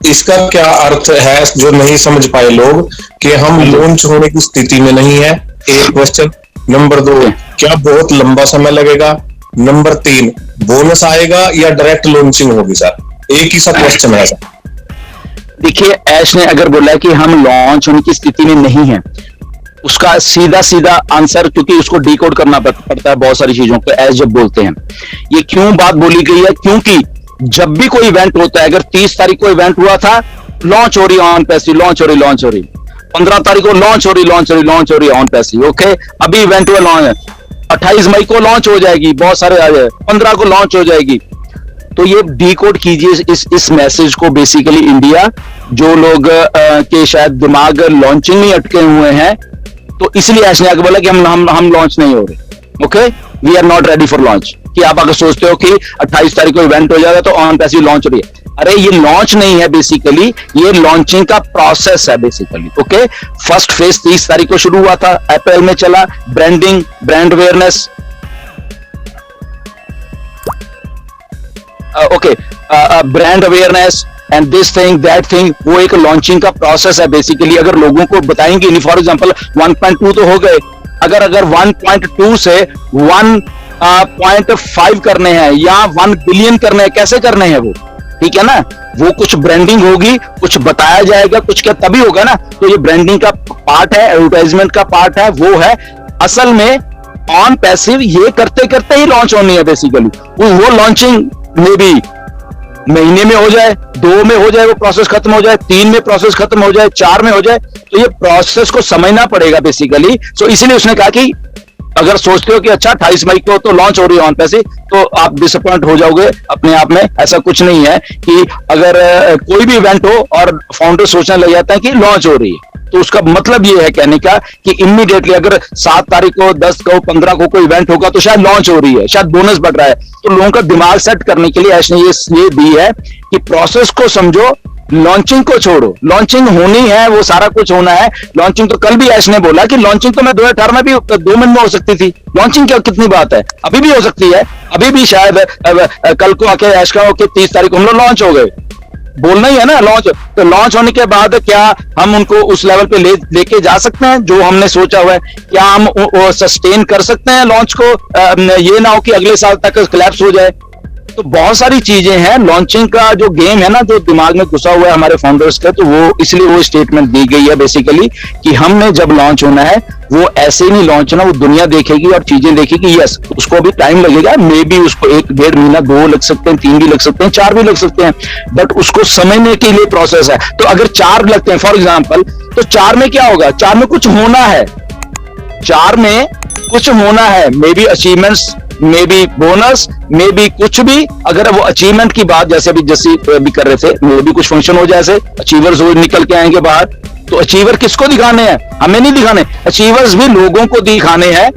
इसका क्या अर्थ है जो नहीं समझ पाए लोग कि हम लॉन्च होने की स्थिति में नहीं है, एक क्वेश्चन। नंबर 2, क्या बहुत लंबा समय लगेगा? नंबर 3, बोनस आएगा या डायरेक्ट लॉन्चिंग होगी? सर एक ही सा क्वेश्चन है सर। देखिए, ऐश ने अगर बोला कि हम लॉन्च होने की स्थिति में नहीं है, उसका सीधा सीधा आंसर, क्योंकि उसको डिकोड करना पड़ता है बहुत सारी चीजों को, ऐश जब बोलते हैं ये क्यों बात बोली गई है, क्योंकि जब भी कोई इवेंट होता है, अगर 30 तारीख को इवेंट हुआ था, लॉन्च हो रही ऑन पैसी, लॉन्च हो रही 15 तारीख को लॉन्च हो रही ऑन पैसी, ओके। अभी इवेंट हुआ लॉन्च 28 मई को लॉन्च हो जाएगी, बहुत सारे आ जाए, 15 को लॉन्च हो जाएगी। तो ये डिकोड कीजिए इस मैसेज को। बेसिकली इंडिया, जो लोग के शायद दिमाग लॉन्चिंग में अटके हुए हैं, तो इसलिए ऐसे आगे बोला कि हम लॉन्च नहीं हो रहे, okay, we are not ready for launch. कि आप अगर सोचते हो कि 28 तारीख को इवेंट हो जाएगा तो ऑन पैसी लॉन्च हो रही है, अरे ये लॉन्च नहीं है, बेसिकली ये लॉन्चिंग का प्रोसेस है बेसिकली, ओके। फर्स्ट फेज 30 तारीख को शुरू हुआ था, अप्रैल में चला, branding, brand awareness, okay, brand awareness and this thing that thing, वो एक लॉन्चिंग का प्रोसेस है बेसिकली। अगर लोगों को बताएंगे नहीं, फॉर एग्जांपल 1.2 तो हो गए, अगर 1.2 से 1.5 करने हैं या 1 बिलियन करने हैं, कैसे करने हैं वो, ठीक है ना। वो कुछ ब्रांडिंग होगी, कुछ बताया जाएगा, कुछ क्या तभी होगा ना। तो ये ब्रांडिंग का पार्ट है, एडवर्टाइजमेंट का पार्ट है, वो है असल में ऑन पैसिव। ये करते करते ही लॉन्च होनी है बेसिकली। वो लॉन्चिंग में भी महीने में हो जाए, 2 में हो जाए, वो प्रोसेस खत्म हो जाए, 3 में प्रोसेस खत्म हो जाए, 4 में हो जाए, तो ये प्रोसेस को समझना पड़ेगा बेसिकली। सो इसलिए उसने कहा कि अगर सोचते हो कि अच्छा 28 मई को तो लॉन्च हो रही है ऑन पैसे, तो आप डिसअपॉइंट हो जाओगे अपने आप में। ऐसा कुछ नहीं है कि अगर कोई भी इवेंट हो और फाउंडर सोचने लग जाता है कि लॉन्च हो रही है, तो उसका मतलब ये है कहने का कि इमीडिएटली अगर 7 तारीख को, 10 को, 15 को कोई इवेंट होगा तो शायद लॉन्च हो रही है, शायद बोनस बढ़ रहा है। तो लोगों का दिमाग सेट करने के लिए ऐश ने ये दी है कि प्रोसेस को समझो, लॉन्चिंग को छोड़ो। लॉन्चिंग होनी है, वो सारा कुछ होना है। लॉन्चिंग तो कल भी ऐश ने बोला कि लॉन्चिंग तो मैं 2018 में भी 2 मिनट में हो सकती थी। लॉन्चिंग क्या कितनी बात है, अभी भी हो सकती है। अभी भी शायद कल को आके ऐश का हो कि 30 तारीख को हम लोग लॉन्च हो गए, बोलना ही है ना लॉन्च। तो लॉन्च होने के बाद क्या हम उनको उस लेवल पे लेके जा सकते हैं जो हमने सोचा हुआ है? क्या हम सस्टेन कर सकते हैं लॉन्च को? ये ना हो कि अगले साल तक कोलैप्स हो जाए। तो बहुत सारी चीजें हैं। लॉन्चिंग का जो गेम है ना, जो दिमाग में घुसा हुआ है हमारे फाउंडर्स का, तो वो इसलिए वो स्टेटमेंट दी गई है बेसिकली कि हमने जब लॉन्च होना है वो ऐसे ही नहीं लॉन्च होना, वो दुनिया देखेगी और चीजें देखेगी। यस, उसको भी टाइम लगेगा, मे बी उसको 1-1.5 महीना, 2 लग सकते हैं, 3 भी लग सकते हैं, 4 भी लग सकते हैं, बट उसको समझने के लिए प्रोसेस है। तो अगर 4 लगते हैं फॉर एग्जाम्पल, तो 4 में क्या होगा? 4 में कुछ होना है, 4 में कुछ होना है, may be achievements, may be bonus, may be कुछ भी। अगर वो अचीवमेंट की बात जैसे अभी कर रहे थे, मे बी कुछ फंक्शन हो जाए, अचीवर्स वो निकल के आएंगे बाहर, तो अचीवर किसको दिखाने हैं? हमें नहीं दिखाने, अचीवर्स भी लोगों को दिखाने हैं,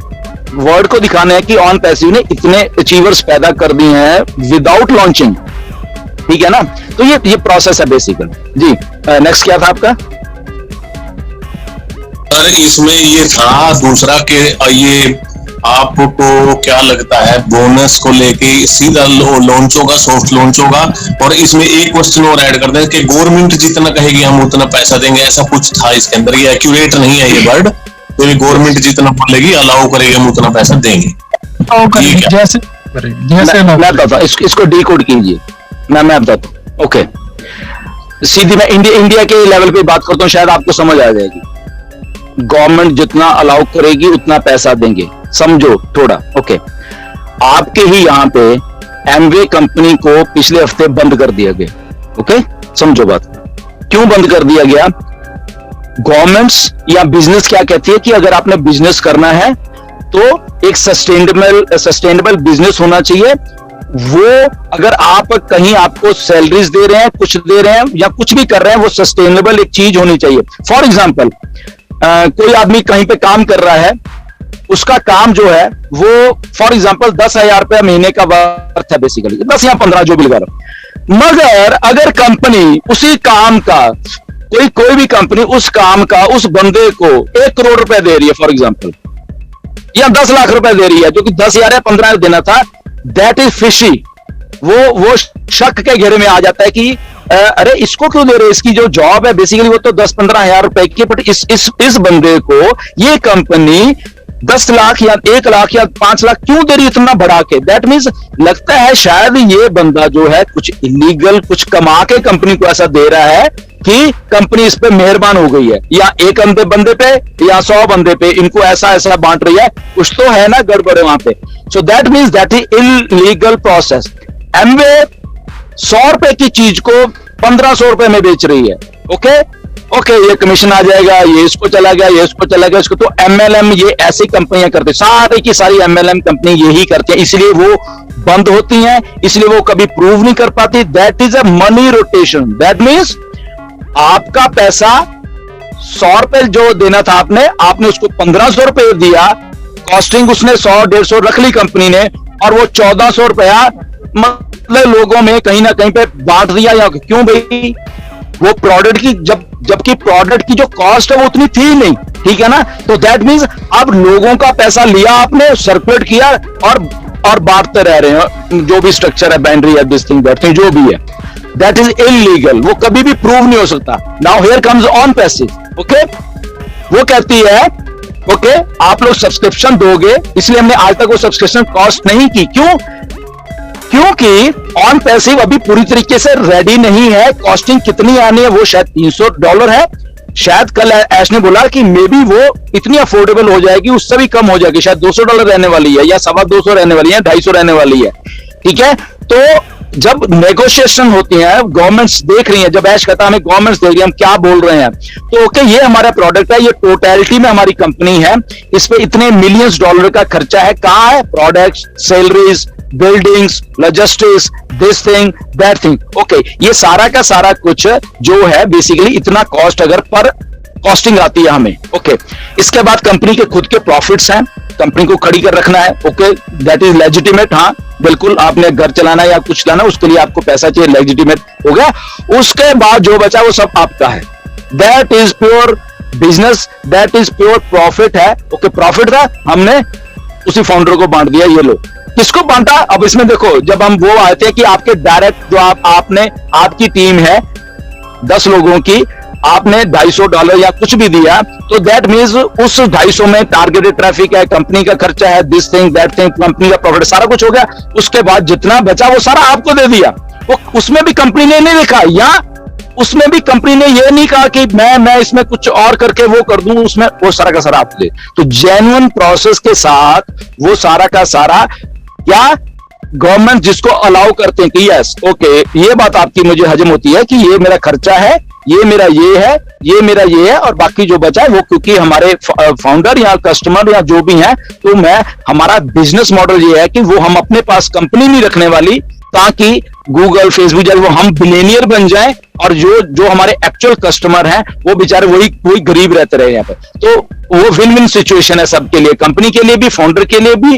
वर्ल्ड को दिखाने हैं कि ऑन पैसिव ने इतने अचीवर्स पैदा कर दिए हैं विदाउट लॉन्चिंग, ठीक है ना। तो ये प्रोसेस है बेसिकली। जी, नेक्स्ट क्या था आपका? सर इसमें ये था दूसरा कि ये आपको क्या लगता है बोनस को लेके सीधा लॉन्च होगा, सॉफ्ट लॉन्च होगा? और इसमें एक क्वेश्चन और ऐड कर दें कि गवर्नमेंट जितना कहेगी हम उतना पैसा देंगे, ऐसा कुछ था इसके अंदर? ये एक्यूरेट नहीं है ये वर्ड, तो गवर्नमेंट जितना बोलेगी अलाउ करेगी हम उतना पैसा देंगे। जैसे मैं बताता हूँ, इसको डिकोड कीजिए, मैं बताता हूँ। ओके, सीधी मैं इंडिया के लेवल पे बात करता हूँ, शायद आपको समझ आ जाएगी। गवर्नमेंट जितना अलाउ करेगी उतना पैसा देंगे, समझो थोड़ा। ओके, आपके ही यहां पे एमवे कंपनी को पिछले हफ्ते बंद कर दिया गया। ओके, समझो बात। क्यों बंद कर दिया गया? गवर्नमेंट्स या बिजनेस क्या कहती है कि अगर आपने बिजनेस करना है तो एक सस्टेनेबल बिजनेस होना चाहिए। वो अगर आप कहीं आपको सैलरीज दे रहे हैं, कुछ दे रहे हैं या कुछ भी कर रहे हैं, वो सस्टेनेबल एक चीज होनी चाहिए। फॉर एग्जाम्पल, कोई आदमी कहीं पे काम कर रहा है, उसका काम जो है वो फॉर एग्जांपल 10,000 रुपया महीने का वर्थ है बेसिकली, 10 या 15 जो भी लगा रहा। मगर अगर कंपनी उसी काम का, कोई भी कंपनी उस काम का उस बंदे को 1 करोड़ रुपए दे रही है फॉर एग्जांपल, या 10 लाख रुपए दे रही है, जो कि 10,000 या 15,000 देना था, दैट इज फिशी। वो शक के घेरे में आ जाता है कि अरे इसको क्यों दे रहे, इसकी जो जॉब है बेसिकली वो तो 10-15 हजार रुपए की, बट इस बंदे को ये कंपनी 10 लाख या 1 लाख या 5 लाख क्यों दे रही इतना बढ़ा के? दैट मीन्स लगता है शायद ये बंदा जो है कुछ इलीगल कुछ कमा के कंपनी को ऐसा दे रहा है कि कंपनी इस पे मेहरबान हो गई है, या एक बंदे पे या 100 बंदे पे इनको ऐसा ऐसा बांट रही है, कुछ तो है ना गड़बड़ वहां पे। So that means that is illegal process. Amway 100 रुपए की चीज को 1500 रुपए में बेच रही है। ओके, ये कमीशन आ जाएगा, ये इसको चला गया, ये इसको चला गया, इसको। तो एमएलएम ये ऐसी कंपनियां करती, सारी की सारी एमएलएम कंपनी यही करती है, इसलिए वो बंद होती हैं, इसलिए वो कभी प्रूव नहीं कर पाती। That is a money rotation. That means आपका पैसा 100 रुपए जो देना था आपने उसको 1500 रुपए दिया, कॉस्टिंग उसने 100-150 रख ली कंपनी ने, और वो 1400 रुपया मतलब लोगों में कहीं ना कहीं पे बांट दिया। या क्यों भाई, वो प्रोडक्ट की जबकि प्रोडक्ट की जो कॉस्ट है वो उतनी थी नहीं, ठीक है ना। तो दैट मीन्स अब लोगों का पैसा लिया आपने, सर्कुलेट किया और बांटते रह रहे हैं, जो भी स्ट्रक्चर है, बाइनरी है, दिस थिंग दैट थिंग जो भी है, दैट इज इलीगल। वो कभी भी प्रूव नहीं हो सकता। Now here comes on passive. Okay, वो कहती है ओके आप लोग सब्सक्रिप्शन दोगे, इसलिए हमने आज तक वो सब्सक्रिप्शन कॉस्ट नहीं की। क्योंकि ऑन पैसिव अभी पूरी तरीके से रेडी नहीं है। कॉस्टिंग कितनी आनी है वो शायद $300 है। शायद कल ऐश ने बोला कि मे बी वो इतनी अफोर्डेबल हो जाएगी, उससे भी कम हो जाएगी, शायद $200 रहने वाली है, या 250 रहने वाली है, 250 रहने वाली है, ठीक है। तो जब नेगोशिएशन होती है, गवर्नमेंट्स देख रही है, जब ऐश कहता है हमें गवर्नमेंट्स देख रही है हम क्या बोल रहे हैं, तो ओके ये हमारा प्रोडक्ट है, ये टोटलिटी में हमारी कंपनी है, इस पे इतने मिलियंस डॉलर का खर्चा है। कहां है? Products, salaries, buildings, logistics, this thing that thing. Okay, ये सारा का सारा कुछ जो है बेसिकली इतना कॉस्ट अगर पर कॉस्टिंग आती है हमें। ओके, इसके बाद कंपनी के खुद के प्रॉफिट्स हैं, कंपनी को खड़ी कर रखना है। Okay, that is legitimate. हाँ बिल्कुल, आपने घर चलाना या कुछ लाना, उसके लिए आपको पैसा चाहिए, लेजिटिमेट हो गया। उसके बाद जो बचा वो सब आपका है। That is pure business, that is pure profit है। ओके, प्रॉफिट था, हमने उसी फाउंडर को बांट दिया। ये लो, किसको बांटा? अब इसमें देखो, जब हम वो आते हैं कि आपके डायरेक्ट जो आपने आपकी टीम है 10 लोगों की, आपने $250 या कुछ भी दिया, तो दैट मीन्स उस 250 में टारगेटेड ट्रैफिक है, कंपनी का खर्चा है, this thing that thing, company का प्रॉफिट, सारा कुछ हो गया। उसके बाद जितना बचा वो सारा आपको दे दिया। वो उसमें भी कंपनी ने नहीं लिखा, या उसमें भी कंपनी ने ये नहीं कहा कि मैं इसमें कुछ और करके वो कर दूं, उसमें वो सारा का सारा आपको दे। तो जेन्युइन प्रोसेस के साथ वो सारा का सारा, क्या गवर्नमेंट जिसको अलाउ करते हैं कि यस ओके ये बात आपकी मुझे हजम होती है कि ये मेरा खर्चा है, ये मेरा ये है, ये मेरा ये है, और बाकी जो बचा है वो क्योंकि हमारे फाउंडर या कस्टमर या जो भी हैं, तो हमारा बिजनेस मॉडल ये है कि वो हम अपने पास कंपनी नहीं रखने वाली, ताकि गूगल, फेसबुक जब वो हम बिलियनियर बन जाएं, और जो हमारे एक्चुअल कस्टमर हैं वो बेचारे वही गरीब रहते रहे यहाँ पे। तो वो विन विन सिचुएशन है सबके लिए, कंपनी के लिए भी, फाउंडर के लिए भी,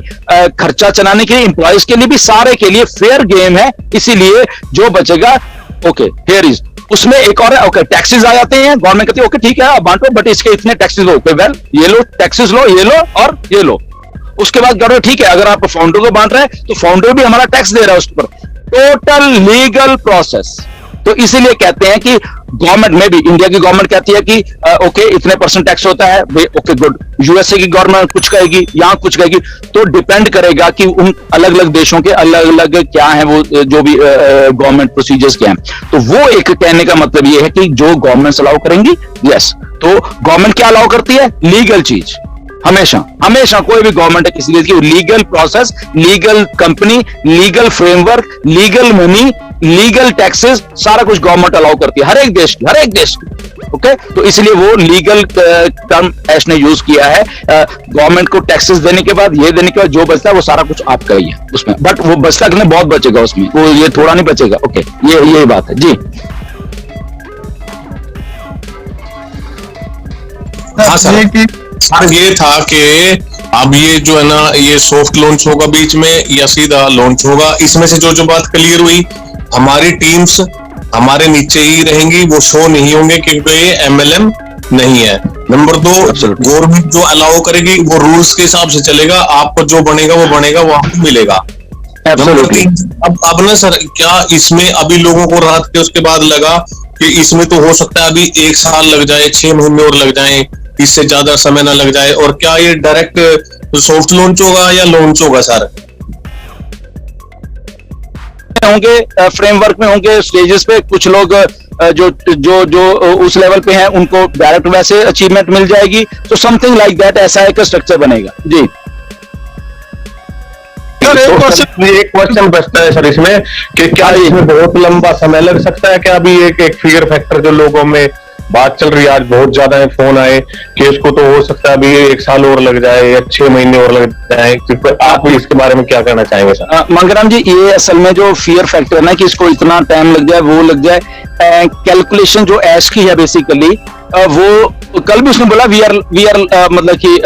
खर्चा चलाने के लिए, एम्प्लॉयज के लिए भी, सारे के लिए फेयर गेम है। इसीलिए जो बचेगा ओके हियर इज, उसमें एक और है, ओके टैक्सेस आ जाते हैं, गवर्नमेंट कहती है ओके ठीक है आप बांटो, बट इसके इतने टैक्सेस लो। ओके वेल, ये लो टैक्सेस लो, ये लो और ये लो। उसके बाद करो ठीक है, अगर आप फाउंडर को बांट रहे हैं तो फाउंडर भी हमारा टैक्स दे रहा है उस पर। Total legal process. तो इसीलिए कहते हैं कि गवर्नमेंट में भी, इंडिया की गवर्नमेंट कहती है कि ओके इतने % टैक्स होता है, ओके गुड। यूएसए की गवर्नमेंट कुछ कहेगी, यहां कुछ कहेगी, तो डिपेंड करेगा कि उन अलग अलग देशों के अलग अलग क्या है वो जो भी गवर्नमेंट प्रोसीजर्स क्या हैं। तो वो एक कहने का मतलब ये है कि जो गवर्नमेंट अलाउ करेंगी, यस, तो गवर्नमेंट क्या अलाउ करती है? लीगल चीज। हमेशा कोई भी गवर्नमेंट है किसी चीज की, legal process, legal company, legal framework, legal money, legal taxes, सारा कुछ गवर्नमेंट अलाउ करती है, हर एक देश की। ओके, तो इसलिए वो लीगल टर्म ऐश ने यूज किया है। गवर्नमेंट को टैक्सेस देने के बाद, ये देने के बाद जो बचता है वो सारा कुछ आपका ही है उसमें, बट वो बचता कि नहीं, बहुत बचेगा उसमें, वो ये थोड़ा नहीं बचेगा। ओके, ये बात है जी। हाँ सर, ये था कि अब ये जो है ना, ये सॉफ्ट लॉन्च होगा बीच में या सीधा लॉन्च होगा, इसमें से जो बात क्लियर हुई, हमारी टीम्स हमारे नीचे ही रहेंगी, वो शो नहीं होंगे क्योंकि ये एमएलएम नहीं है। नंबर 2, गवर्नमेंट जो अलाउ करेगी वो रूल्स के हिसाब से चलेगा, आपको जो बनेगा वो आपको मिलेगा। एब्सोल्युटली। अब ना सर, क्या इसमें अभी लोगों को रात के उसके बाद लगा कि इसमें तो हो सकता है अभी 1 साल लग जाए, 6 महीने और लग जाए, इससे ज्यादा समय ना लग जाए, और क्या ये डायरेक्ट सॉफ्ट लॉन्च होगा या लॉन्च होगा सर? होंगे फ्रेमवर्क में, होंगे स्टेजेस पे, कुछ लोग जो जो जो उस लेवल पे हैं उनको डायरेक्ट वैसे अचीवमेंट मिल जाएगी, तो समथिंग लाइक दैट, ऐसा एक स्ट्रक्चर बनेगा जी। सर एक क्वेश्चन बचता है सर इसमें, कि क्या इसमें बहुत लंबा समय लग सकता है? क्या अभी एक फियर फैक्टर जो लोगों में बात चल रही है, आज बहुत ज्यादा है, फोन आए कि इसको तो हो सकता है अभी 1 साल और लग जाए या 6 महीने और लग जाए, आप इसके बारे में क्या कहना चाहेंगे सर? मंगराम जी, ये असल में जो फियर फैक्टर है ना कि इसको इतना टाइम लग जाए, वो लग जाए, कैलकुलेशन जो ऐश की है बेसिकली, वो कल भी उसने बोला वी आर मतलब कि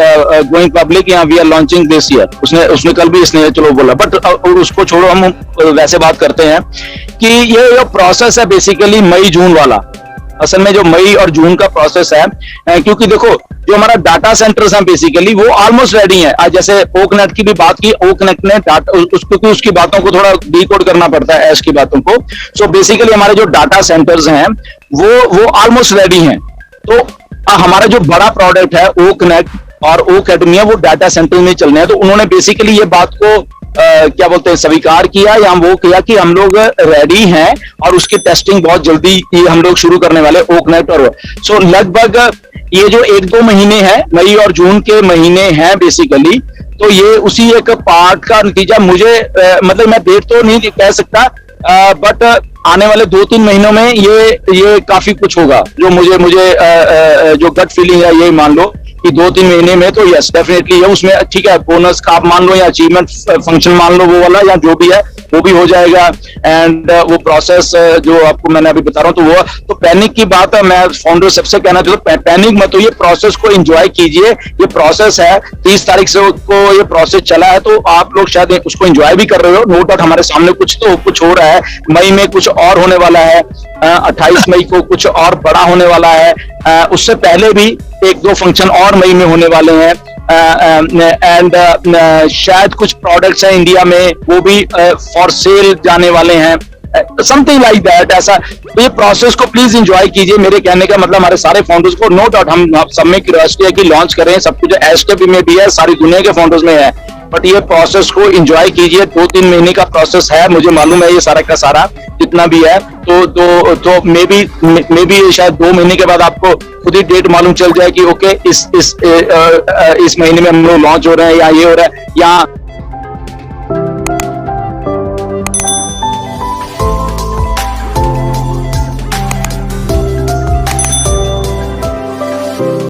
गोइंग पब्लिक या we are launching this year, उसने कल भी इसने चलो बोला, बट उसको छोड़ो, हम वैसे बात करते हैं कि ये जो प्रोसेस है बेसिकली मई जून वाला, असल में जो मई और जून का प्रोसेस है, क्योंकि देखो जो हमारा डाटा सेंटर्स हैं बेसिकली वो ऑलमोस्ट रेडी है। आज जैसे ओकनेट की भी बात की, ओकनेट ने क्योंकि उसकी बातों को थोड़ा डिकोड करना पड़ता है ऐश की बातों को, सो बेसिकली हमारे जो डाटा सेंटर्स हैं वो ऑलमोस्ट रेडी हैं। तो हमारा जो बड़ा प्रोडक्ट है ओकनेट और ओकेडमिया, वो डाटा सेंटर में चलने हैं, तो उन्होंने बेसिकली ये बात को क्या बोलते हैं स्वीकार किया या वो किया कि हम लोग रेडी हैं और उसकी टेस्टिंग बहुत जल्दी ये हम लोग शुरू करने वाले ओकनेट। और सो लगभग ये जो 1-2 महीने हैं, मई और जून के महीने हैं बेसिकली, तो ये उसी एक पार्ट का नतीजा, मुझे मतलब मैं डेट तो नहीं कह सकता, बट आने वाले 2-3 महीनों में ये काफी कुछ होगा, जो मुझे जो गट फीलिंग है ये मान लो कि 2-3 महीने में तो यस डेफिनेटली है उसमें, ठीक है, बोनस का आप मान लो या अचीवमेंट फंक्शन मान लो, वो वाला या जो भी है वो भी हो जाएगा। एंड वो प्रोसेस जो आपको मैंने अभी बता रहा हूँ, तो वो तो पैनिक की बात है, मैं फाउंडर सबसे कहना चाहता हूँ पैनिक मत हो, ये प्रोसेस को एंजॉय कीजिए। ये प्रोसेस है 30 तारीख से को ये प्रोसेस चला है, तो आप लोग शायद उसको एंजॉय भी कर रहे हो, नो डाउट हमारे सामने कुछ हो रहा है, मई में कुछ और होने वाला है, 28 मई को कुछ और बड़ा होने वाला है, उससे पहले भी 1-2 फंक्शन और मई में होने वाले हैं, एंड शायद कुछ प्रोडक्ट्स हैं इंडिया में वो भी फॉर सेल जाने वाले हैं, समथिंग लाइक दैट। ऐसा तो ये प्रोसेस को प्लीज एंजॉय कीजिए, मेरे कहने का मतलब हमारे सारे फाउंडर्स को, नो डाउट हम सब में क्यूरियोसिटी है कि लॉन्च करें, सब कुछ एस्टेप में भी है, सारी दुनिया के फाउंडर्स में है, बट ये प्रोसेस को एंजॉय कीजिए। 2-3 महीने का प्रोसेस है, मुझे मालूम है ये सारा का सारा जितना भी है, तो मे बी शायद 2 महीने के बाद आपको खुद ही डेट मालूम चल जाए कि ओके इस महीने में हम लोग लॉन्च हो रहे हैं या ये हो रहा है, या